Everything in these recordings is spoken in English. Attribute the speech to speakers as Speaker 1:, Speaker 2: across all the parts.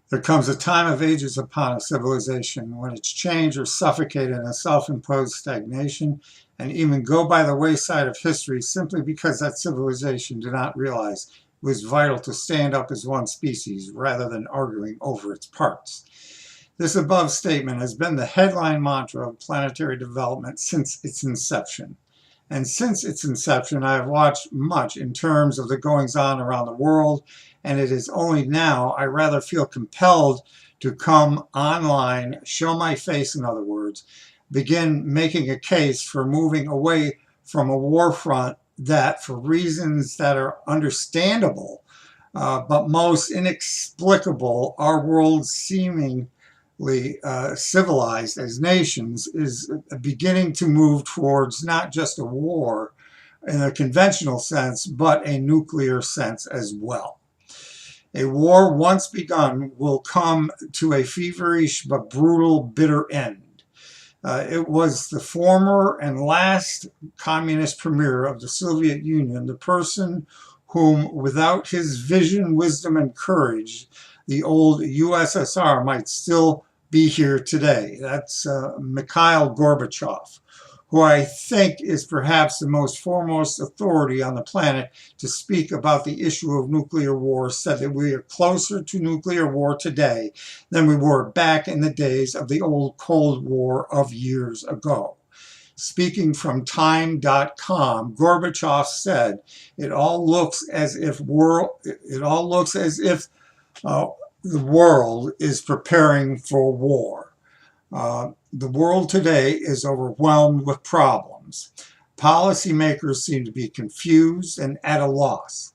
Speaker 1: There comes a time of ages upon a civilization when it's changed or suffocated in a self-imposed stagnation and even go by the wayside of history simply because that civilization did not realize it was vital to stand up as one species rather than arguing over its parts. This above statement has been the headline mantra of planetary development since its inception. And since its inception, I have watched much in terms of the goings on around the world, and it is only now I rather feel compelled to come online, show my face, in other words, begin making a case for moving away from a war front that, for reasons that are understandable, but most inexplicable, our world seemingly civilized as nations is beginning to move towards not just a war in a conventional sense, but a nuclear sense as well. A war once begun will come to a feverish but brutal, bitter end. It was the former and last communist premier of the Soviet Union, the person whom, without his vision, wisdom, and courage, the old USSR might still be here today. That's Mikhail Gorbachev, who I think is perhaps the most foremost authority on the planet to speak about the issue of nuclear war, said that we are closer to nuclear war today than we were back in the days of the old Cold War of years ago. Speaking from Time.com, Gorbachev said, "It all looks as if the world is preparing for war. The world today is overwhelmed with problems. Policymakers seem to be confused and at a loss.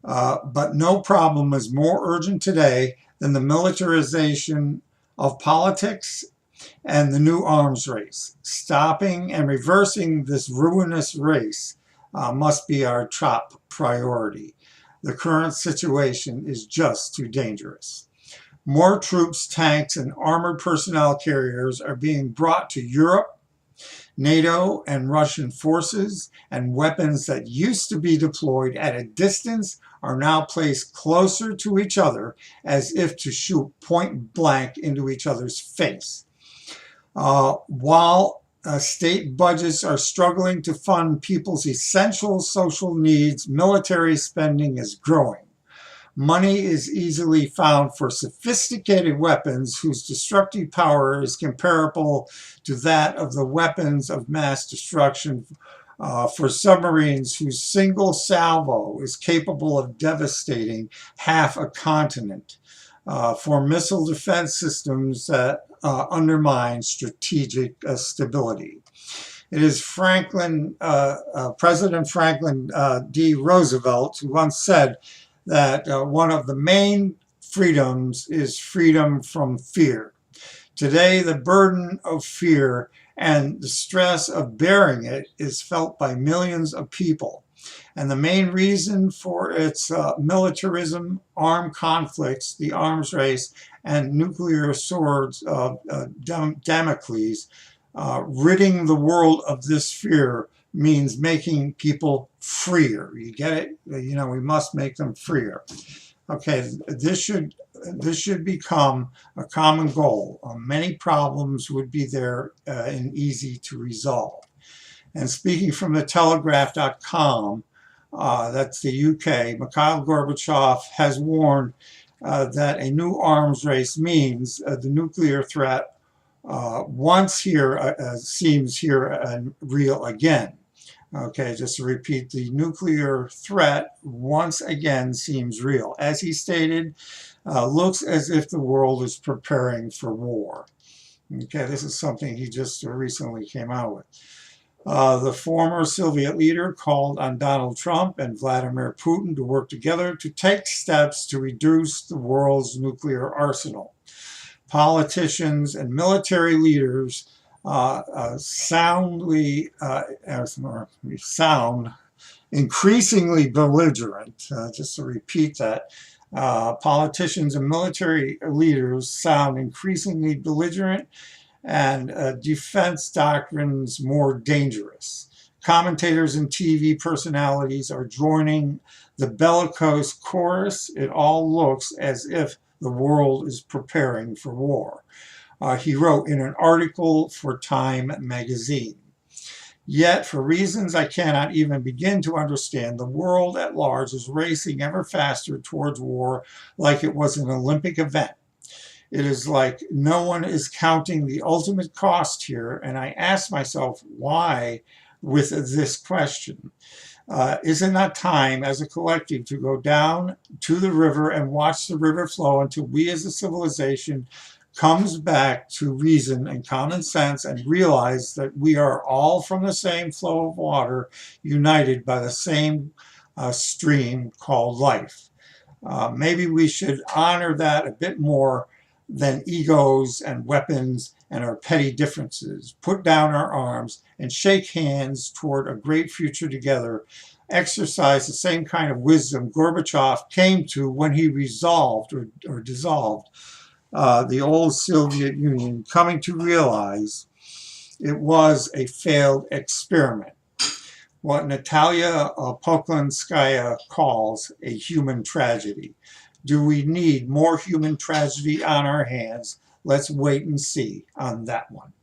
Speaker 1: But no problem is more urgent today than the militarization of politics and the new arms race. Stopping and reversing this ruinous race must be our top priority. The current situation is just too dangerous. More troops, tanks, and armored personnel carriers are being brought to Europe, NATO, and Russian forces, and weapons that used to be deployed at a distance are now placed closer to each other as if to shoot point blank into each other's face. While state budgets are struggling to fund people's essential social needs, military spending is growing. Money is easily found for sophisticated weapons whose destructive power is comparable to that of the weapons of mass destruction for submarines whose single salvo is capable of devastating half a continent, for missile defense systems that undermine strategic stability. It is President Franklin D. Roosevelt who once said that one of the main freedoms is freedom from fear. Today, the burden of fear and the stress of bearing it is felt by millions of people. And the main reason for its militarism, armed conflicts, the arms race, and nuclear swords of Damocles, ridding the world of this fear means making people freer. You get it? You know, we must make them freer. Okay, this should become a common goal. Many problems would be there and easy to resolve. And speaking from the Telegraph.com, that's the UK, Mikhail Gorbachev has warned that a new arms race means the nuclear threat once here seems here and real again. Okay, just to repeat, the nuclear threat once again seems real. As he stated, looks as if the world is preparing for war. Okay, this is something he just recently came out with. The former Soviet leader called on Donald Trump and Vladimir Putin to work together to take steps to reduce the world's nuclear arsenal. Politicians and military leaders sound increasingly belligerent. Just to repeat that, politicians and military leaders sound increasingly belligerent and defense doctrines more dangerous. Commentators and TV personalities are joining the bellicose chorus. It all looks as if the world is preparing for war. He wrote in an article for Time magazine. Yet, for reasons I cannot even begin to understand, the world at large is racing ever faster towards war like it was an Olympic event. It is like no one is counting the ultimate cost here, and I ask myself why with this question. Is it not time as a collective to go down to the river and watch the river flow until we as a civilization comes back to reason and common sense and realize that we are all from the same flow of water, united by the same stream called life? Maybe we should honor that a bit more than egos and weapons and our petty differences. Put down our arms and shake hands toward a great future together. Exercise the same kind of wisdom Gorbachev came to when he resolved or dissolved the old Soviet Union, coming to realize it was a failed experiment. What Natalia Poklonskaya calls a human tragedy. Do we need more human tragedy on our hands? Let's wait and see on that one.